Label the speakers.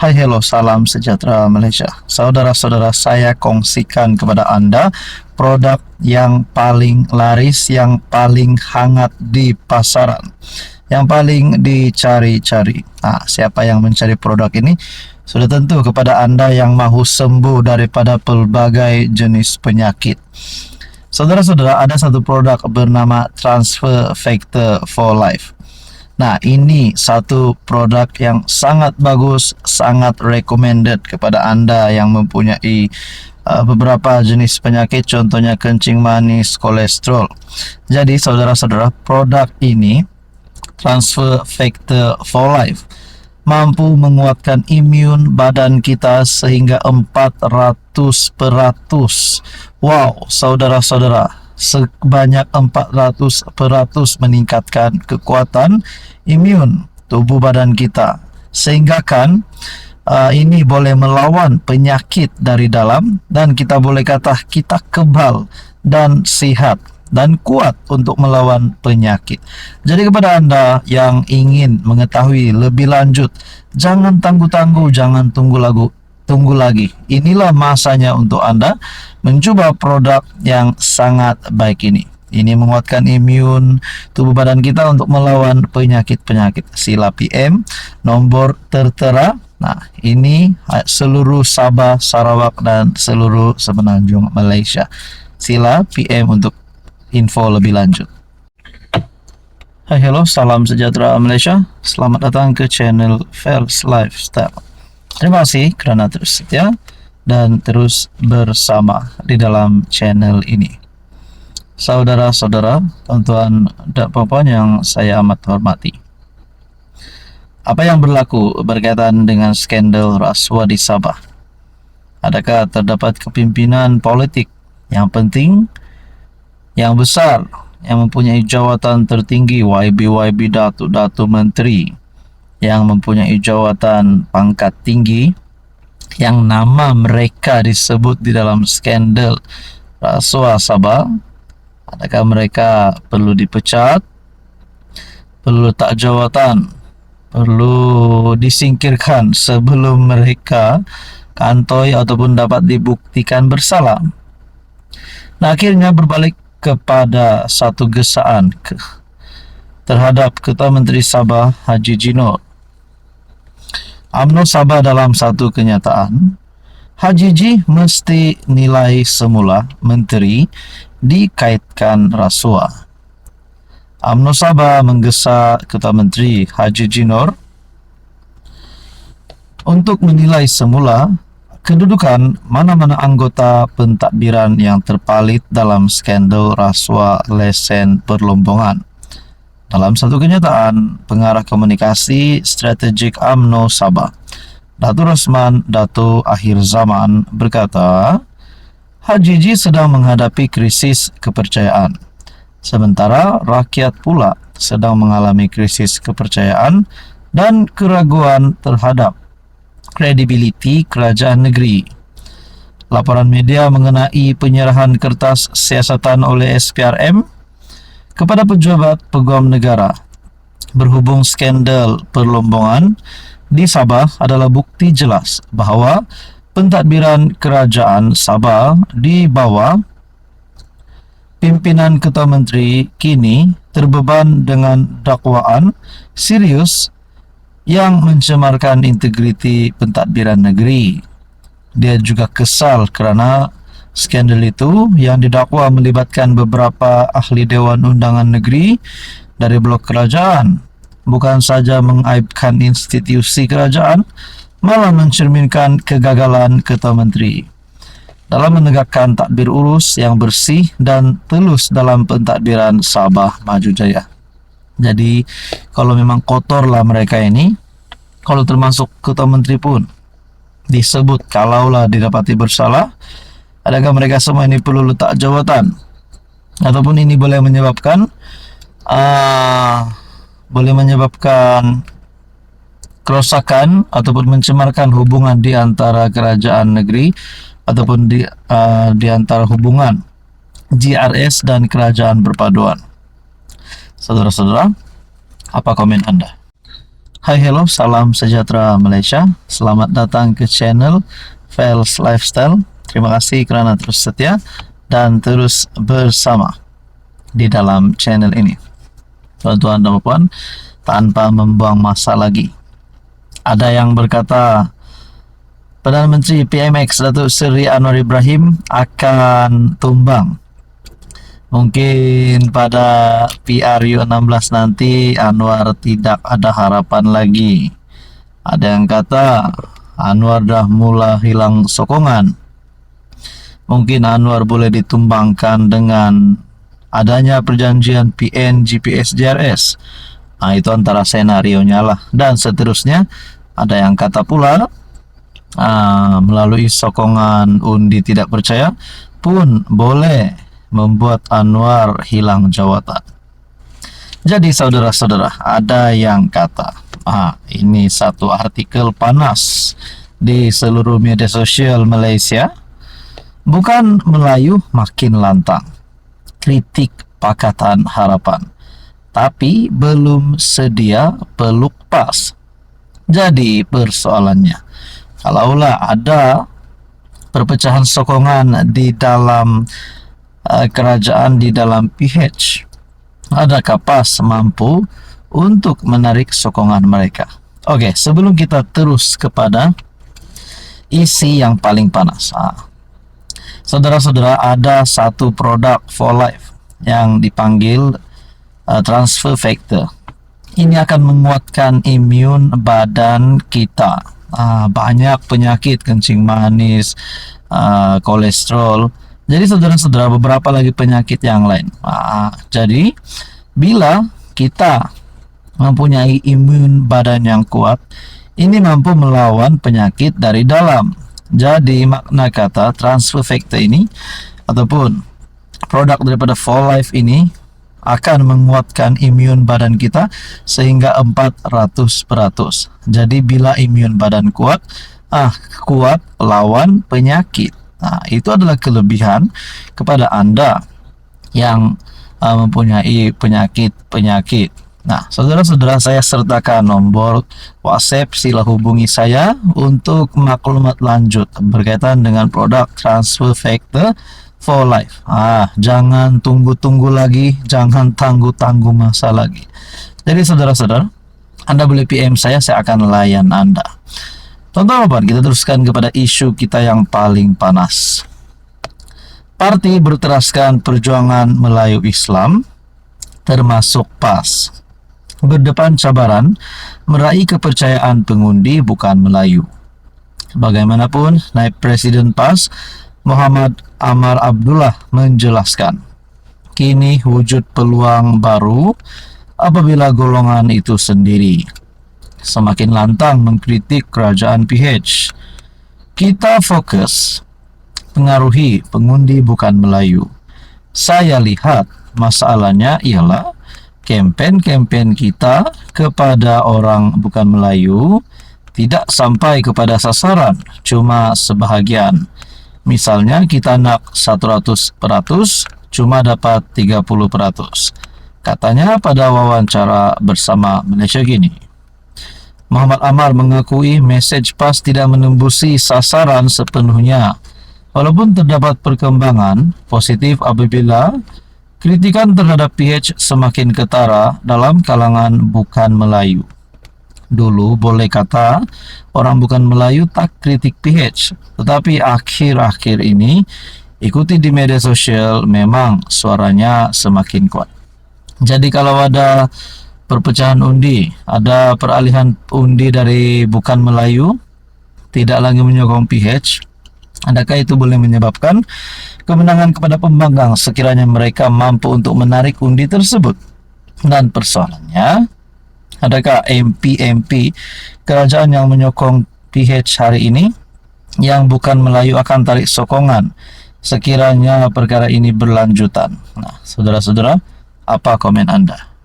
Speaker 1: Hai, hello, salam sejahtera Malaysia. Saudara-saudara, saya kongsikan kepada Anda produk yang paling laris, yang paling hangat di pasaran, yang paling dicari-cari. Nah, siapa yang mencari produk ini? Sudah tentu kepada Anda yang mahu sembuh daripada pelbagai jenis penyakit. Saudara-saudara, ada satu produk bernama Transfer Factor for Life. Nah, ini satu produk yang sangat bagus, sangat recommended kepada Anda yang mempunyai beberapa jenis penyakit, contohnya kencing manis, kolesterol. Jadi, saudara-saudara, produk ini, Transfer Factor for Life, mampu menguatkan imun badan kita sehingga 400%. Wow, saudara-saudara, sebanyak 400% meningkatkan kekuatan imun tubuh badan kita, sehingga ini boleh melawan penyakit dari dalam, dan kita boleh kata kita kebal dan sihat dan kuat untuk melawan penyakit. Jadi kepada Anda yang ingin mengetahui lebih lanjut, jangan tangguh-tangguh, jangan tunggu lagi. Inilah masanya untuk Anda mencoba produk yang sangat baik ini. Ini menguatkan imun tubuh badan kita untuk melawan penyakit-penyakit. Sila PM nombor tertera. Nah, ini seluruh Sabah, Sarawak dan seluruh Semenanjung Malaysia. Sila PM untuk info lebih lanjut. Hai, hello, salam sejahtera Malaysia. Selamat datang ke channel Fels Lifestyle. Terima kasih kerana terus setia dan terus bersama di dalam channel ini. Saudara-saudara, tuan-tuan dan puan-puan yang saya amat hormati, apa yang berlaku berkaitan dengan skandal rasuah di Sabah? Adakah terdapat kepimpinan politik yang penting, yang besar, yang mempunyai jawatan tertinggi, YB Datuk Menteri, yang mempunyai jawatan pangkat tinggi, yang nama mereka disebut di dalam skandal rasuah Sabah? Adakah mereka perlu dipecat, perlu letak jawatan, perlu disingkirkan sebelum mereka kantoi ataupun dapat dibuktikan bersalah? Nah, akhirnya berbalik kepada satu gesaan terhadap Ketua Menteri Sabah Haji Jinor. UMNO Sabah dalam satu kenyataan, Haji Ji mesti nilai semula menteri dikaitkan rasuah. UMNO Sabah menggesa Ketua Menteri Haji Jinor untuk menilai semula kedudukan mana-mana anggota pentadbiran yang terpalit dalam skandal rasuah lesen perlombongan. Dalam satu kenyataan, pengarah komunikasi strategik UMNO Sabah, Datuk Rosman Datuk Akhir Zaman berkata, Haji Ji sedang menghadapi krisis kepercayaan, sementara rakyat pula sedang mengalami krisis kepercayaan dan keraguan terhadap kredibiliti kerajaan negeri. Laporan media mengenai penyerahan kertas siasatan oleh SPRM kepada pejabat peguam negara berhubung skandal perlombongan di Sabah adalah bukti jelas bahawa pentadbiran kerajaan Sabah di bawah pimpinan Ketua Menteri kini terbeban dengan dakwaan serius yang mencemarkan integriti pentadbiran negeri. Dia juga kesal kerana skandal itu yang didakwa melibatkan beberapa ahli Dewan Undangan Negeri dari blok kerajaan bukan saja mengaibkan institusi kerajaan, malah mencerminkan kegagalan Ketua Menteri dalam menegakkan tadbir urus yang bersih dan telus dalam pentadbiran Sabah Maju Jaya. Jadi, kalau memang kotorlah mereka ini, kalau termasuk Ketua Menteri pun disebut kalaulah didapati bersalah, adakah mereka semua ini perlu letak jawatan? Ataupun ini boleh menyebabkan kerosakan ataupun mencemarkan hubungan di antara kerajaan negeri ataupun di antara hubungan GRS dan kerajaan perpaduan. Saudara-saudara, apa komen Anda? Hai hello, salam sejahtera Malaysia. Selamat datang ke channel Fels Lifestyle. Terima kasih kerana terus setia dan terus bersama di dalam channel ini. Tuan-tuan dan puan, tanpa membuang masa lagi, ada yang berkata Perdana Menteri PMX Datuk Seri Anwar Ibrahim akan tumbang. Mungkin pada PRU16 nanti Anwar tidak ada harapan lagi. Ada yang kata Anwar dah mula hilang sokongan. Mungkin Anwar boleh ditumbangkan dengan adanya perjanjian PN GPS JRS. Itu antara senarionya lah. Dan seterusnya ada yang kata pula melalui sokongan undi tidak percaya pun boleh membuat Anwar hilang jawatan. Jadi saudara-saudara, ada yang kata ini satu artikel panas di seluruh media sosial Malaysia. Bukan Melayu makin lantang, kritik Pakatan Harapan, tapi belum sedia peluk pas. Jadi persoalannya, kalaulah ada perpecahan sokongan di dalam kerajaan, di dalam PH, adakah PAS mampu untuk menarik sokongan mereka? Oke, sebelum kita terus kepada isi yang paling panas, saudara-saudara, ada satu produk for life yang dipanggil transfer factor. Ini akan menguatkan imun badan kita. Banyak penyakit kencing manis, kolesterol. Jadi saudara-saudara, beberapa lagi penyakit yang lain. Jadi bila kita mempunyai imun badan yang kuat, ini mampu melawan penyakit dari dalam. Jadi makna kata transfer factor ini ataupun produk daripada For Life ini akan menguatkan imun badan kita sehingga 400%. Jadi bila imun badan kuat, kuat lawan penyakit. Itu adalah kelebihan kepada Anda yang mempunyai penyakit-penyakit. Saudara-saudara, saya sertakan nombor WhatsApp, sila hubungi saya untuk maklumat lanjut berkaitan dengan produk transfer factor for life. Jangan tunggu-tunggu lagi, jangan tangguh-tangguh masa lagi. Jadi saudara-saudara, Anda boleh PM saya akan layan Anda. Tonton kita teruskan kepada isu kita yang paling panas. Parti berteraskan perjuangan Melayu Islam termasuk PAS berdepan cabaran meraih kepercayaan pengundi bukan Melayu. Bagaimanapun, Naib Presiden PAS Muhammad Amar Abdullah menjelaskan, kini wujud peluang baru apabila golongan itu sendiri semakin lantang mengkritik kerajaan PH. Kita fokus pengaruhi pengundi bukan Melayu. Saya lihat masalahnya ialah kempen-kempen kita kepada orang bukan Melayu tidak sampai kepada sasaran, cuma sebahagian. Misalnya kita nak 100%, cuma dapat 30%. Katanya pada wawancara bersama Malaysia Gini. Muhammad Amar mengakui mesej PAS tidak menembusi sasaran sepenuhnya, walaupun terdapat perkembangan positif apabila kritikan terhadap PH semakin ketara dalam kalangan bukan Melayu. Dulu boleh kata orang bukan Melayu tak kritik PH, tetapi akhir-akhir ini ikuti di media sosial memang suaranya semakin kuat. Jadi kalau ada perpecahan undi, ada peralihan undi dari bukan Melayu, tidak lagi menyokong PH, adakah itu boleh menyebabkan kemenangan kepada pembangkang sekiranya mereka mampu untuk menarik undi tersebut? Dan persoalannya, adakah MP kerajaan yang menyokong PH hari ini yang bukan Melayu akan tarik sokongan sekiranya perkara ini berlanjutan? Saudara-saudara, apa komen Anda?